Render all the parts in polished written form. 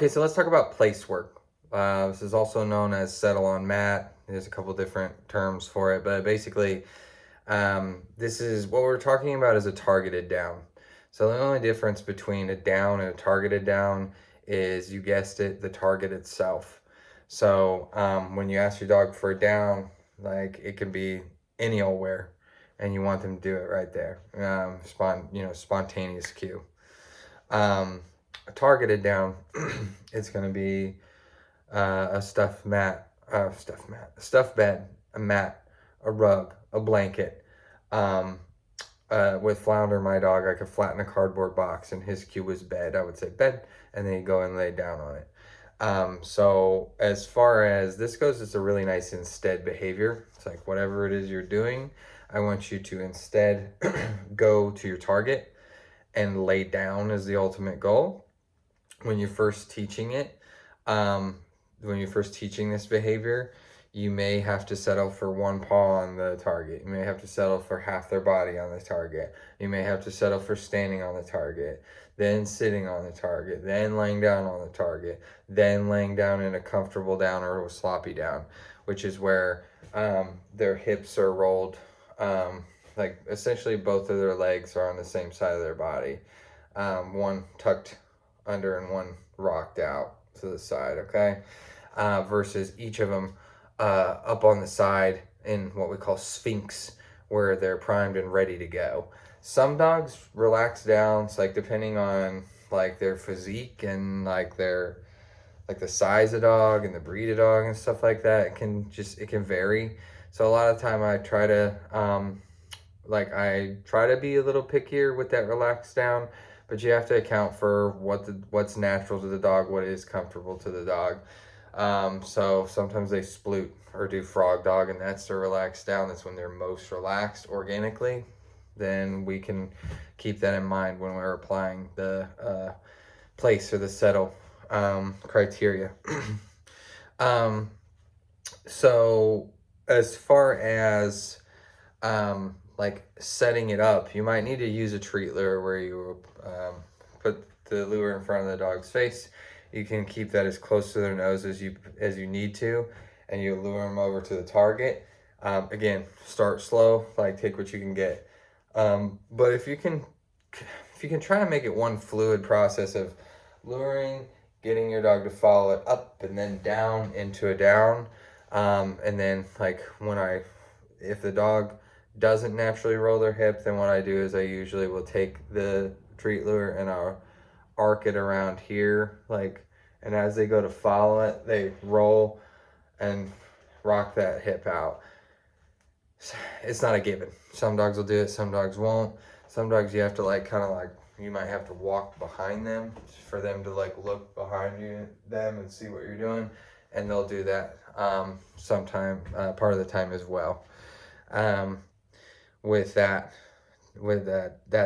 Okay, so let's talk about place work. This is also known as settle on mat. There's a couple different terms for it, but basically, this is what we're talking about is a targeted down. So the only difference between a down and a targeted down is, you guessed it, the target itself. So when you ask your dog for a down, like it can be any old where, and you want them to do it right there. Spontaneous cue. Um, a targeted down, it's going to be a stuffed bed, a mat, a rug, a blanket. Um, with Flounder, my dog, I could flatten a cardboard box, and his cue was bed. I would say bed, and then he'd go and lay down on it. So as far as this goes, it's a really nice instead behavior. It's like whatever it is you're doing, I want you to instead go to your target and lay down as the ultimate goal. When you're first teaching it, um, when you're first teaching this behavior, you may have to settle for one paw on the target. You may have to settle for half their body on the target. You may have to settle for standing on the target, then sitting on the target, then laying down on the target, then laying down in a comfortable down or a sloppy down, which is where their hips are rolled. Like essentially both of their legs are on the same side of their body. One tucked under and one rocked out to the side, okay? Versus each of them up on the side in what we call sphinx, where they're primed and ready to go. Some dogs relax down, it's like depending on like their physique and like their like the size of dog and the breed of dog and stuff like that. It can vary. So a lot of time I try to be a little pickier with that relaxed down, but you have to account for what's natural to the dog, what is comfortable to the dog. So sometimes they sploot or do frog dog, and that's their relaxed down. That's when they're most relaxed organically. Then we can keep that in mind when we're applying the place or the settle criteria. um, so as far as like setting it up, you might need to use a treat lure where you put the lure in front of the dog's face. You can keep that as close to their nose as you need to, and you lure them over to the target. Again, start slow, like take what you can get. But if you can try to make it one fluid process of luring, getting your dog to follow it up and then down into a down, and then like if the dog doesn't naturally roll their hip, then what I do is I usually will take the treat lure and I'll arc it around here, like, and as they go to follow it, they roll and rock that hip out. It's not a given. Some dogs will do it, some dogs won't. Some dogs you have to like kind of like you might have to walk behind them for them to like look behind them and see what you're doing, and they'll do that sometime part of the time as well. Um, with that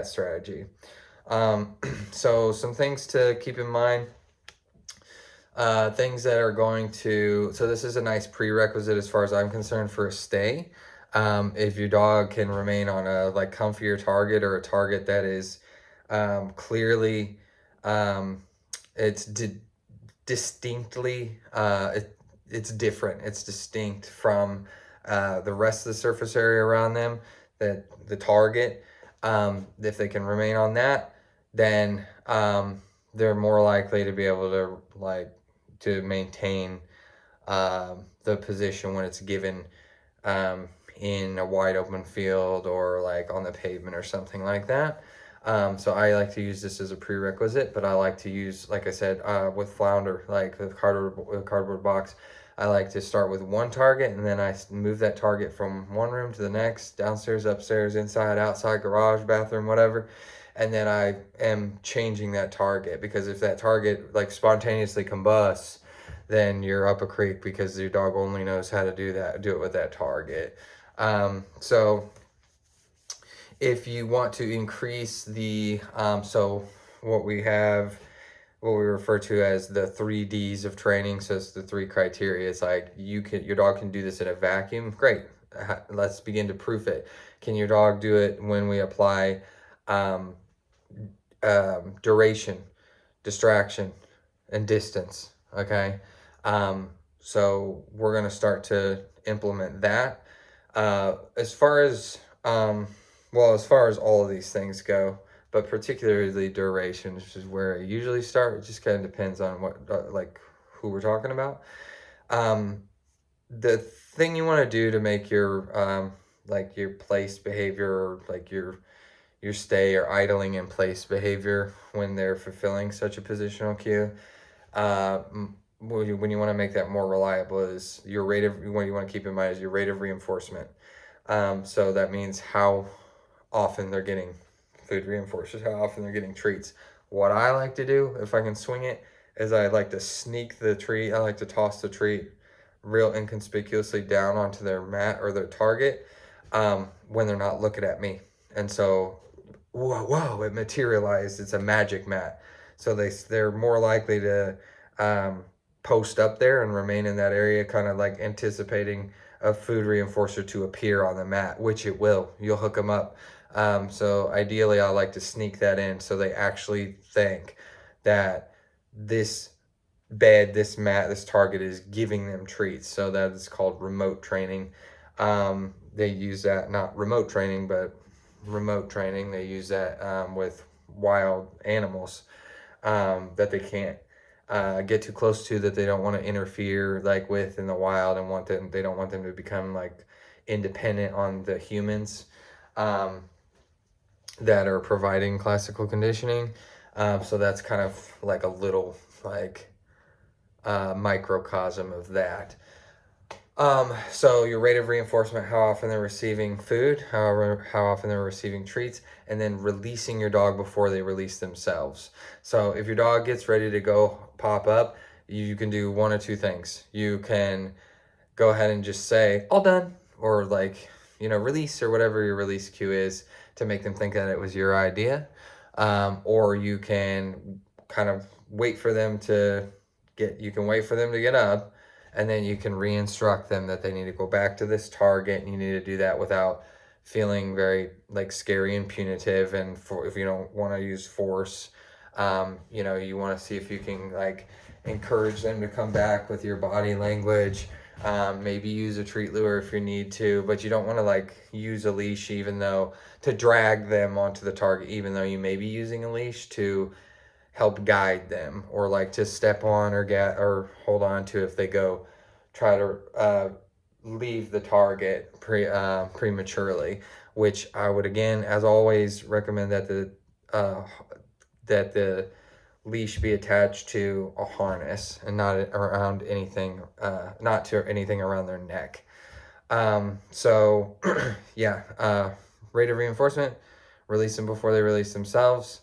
strategy. Um, so some things to keep in mind. Things that are going to, so this is a nice prerequisite as far as I'm concerned for a stay. If your dog can remain on a like comfier target or a target that is clearly it's distinctly it's different, it's distinct from the rest of the surface area around them, that the target, if they can remain on that, then they're more likely to be able to to maintain the position when it's given in a wide open field or like on the pavement or something like that. So I like to use this as a prerequisite, but I like to use, like I said, with Flounder, like the cardboard box, I like to start with one target and then I move that target from one room to the next, downstairs, upstairs, inside, outside, garage, bathroom, whatever. And then I am changing that target, because if that target like spontaneously combusts, then you're up a creek because your dog only knows how to do it with that target. So if you want to increase the, so what we have, what we refer to as the 3Ds of training. So it's the three criteria. It's like your dog can do this in a vacuum. Great. Let's begin to proof it. Can your dog do it when we apply duration, distraction, and distance. Okay. So we're going to start to implement that. As far as, as far as all of these things go, but particularly duration, which is where I usually start. It just kind of depends on what, like, who we're talking about. The thing you want to do to make your, like your place behavior, or like your stay or idling in place behavior when they're fulfilling such a positional cue, when you want to make that more reliable, is your rate of, what you want to keep in mind is your rate of reinforcement. So that means how often they're getting food reinforcers, how often they're getting treats. What I like to do, if I can swing it, is I like to sneak the treat. I like to toss the treat real inconspicuously down onto their mat or their target, when they're not looking at me. And so, whoa, it materialized. It's a magic mat. So they're more likely to post up there and remain in that area, kind of like anticipating a food reinforcer to appear on the mat, which it will. You'll hook them up. So ideally, I like to sneak that in so they actually think that this this mat, this target is giving them treats. So that is called remote training. They use that, not remote training, but remote training. They use that with wild animals that they can't get too close to, that they don't want to interfere like with in the wild, and they don't want them to become like independent on the humans that are providing classical conditioning. So that's kind of like a little like microcosm of that. So your rate of reinforcement, how often they're receiving food, how often they're receiving treats, and then releasing your dog before they release themselves. So if your dog gets ready to go pop up, you can do one or two things. You can go ahead and just say, all done, or like, release, or whatever your release cue is, to make them think that it was your idea. Or you can kind of wait for them to get up, and then you can re-instruct them that they need to go back to this target, and you need to do that without feeling very like scary and punitive. And if you don't want to use force, you want to see if you can like encourage them to come back with your body language. Maybe use a treat lure if you need to, but you don't want to like use a leash to drag them onto the target, even though you may be using a leash to help guide them, or like to step on or hold on to if they go try to leave the target prematurely, which I would, again, as always, recommend that the leash be attached to a harness and not around anything, not to anything around their neck. So yeah, rate of reinforcement, release them before they release themselves.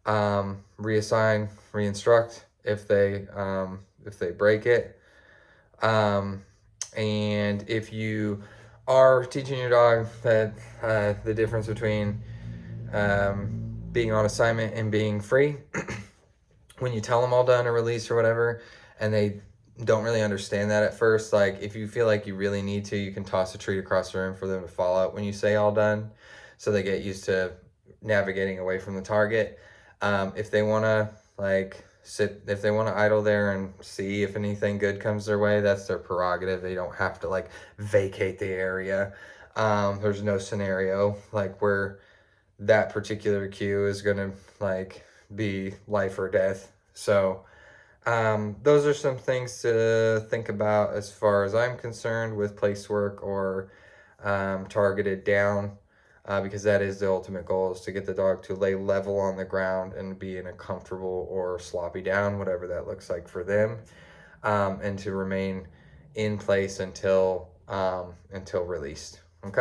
Reassign, reinstruct if they break it. And if you are teaching your dog that the difference between being on assignment and being free, when you tell them all done or release or whatever, and they don't really understand that at first, like if you feel like you really need to, you can toss a treat across the room for them to fall out when you say all done, so they get used to navigating away from the target. If they want to if they want to idle there and see if anything good comes their way, that's their prerogative. They don't have to like vacate the area. There's no scenario like where that particular cue is going to like be life or death. So those are some things to think about as far as I'm concerned with place work or targeted down, because that is the ultimate goal, is to get the dog to lay level on the ground and be in a comfortable or sloppy down, whatever that looks like for them, and to remain in place until released. Okay.